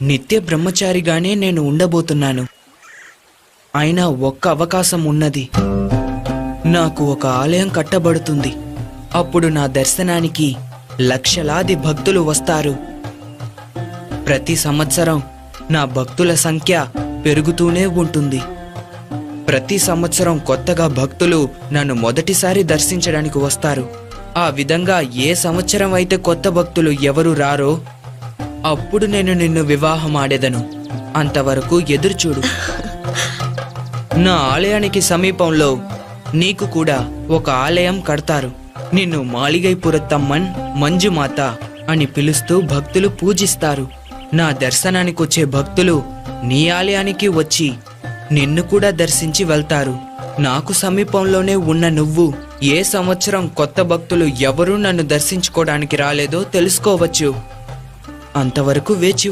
నిత్య బ్రహ్మచారిగానే నేను ఉండబోతున్నాను. అయినా ఒక్క అవకాశం ఉన్నది. నాకు ఒక ఆలయం కట్టబడుతుంది. అప్పుడు నా దర్శనానికి లక్షలాది భక్తులు వస్తారు. ప్రతి సంవత్సరం నా భక్తుల సంఖ్య పెరుగుతూనే ఉంటుంది. ప్రతి సంవత్సరం కొత్తగా భక్తులు నన్ను మొదటిసారి దర్శించడానికి వస్తారు. ఆ విధంగా ఏ సంవత్సరం అయితే కొత్త భక్తులు ఎవరు రారో అప్పుడు నేను నిన్ను వివాహం ఆడేదను. అంతవరకు ఎదురుచూడు. నా ఆలయానికి సమీపంలో నీకు కూడా ఒక ఆలయం కడతారు. నిన్ను మాళిగైపురత్తమ్మన్ మంజుమాత అని పిలుస్తూ భక్తులు పూజిస్తారు. నా దర్శనానికొచ్చే భక్తులు నీ ఆలయానికి వచ్చి నిన్ను కూడా దర్శించి వెళ్తారు. నాకు సమీపంలోనే ఉన్న నువ్వు ఏ సంవత్సరం కొత్త భక్తులు ఎవరూ నన్ను దర్శించుకోవడానికి రాలేదో తెలుసుకోవచ్చు. అంతవరకు వేచి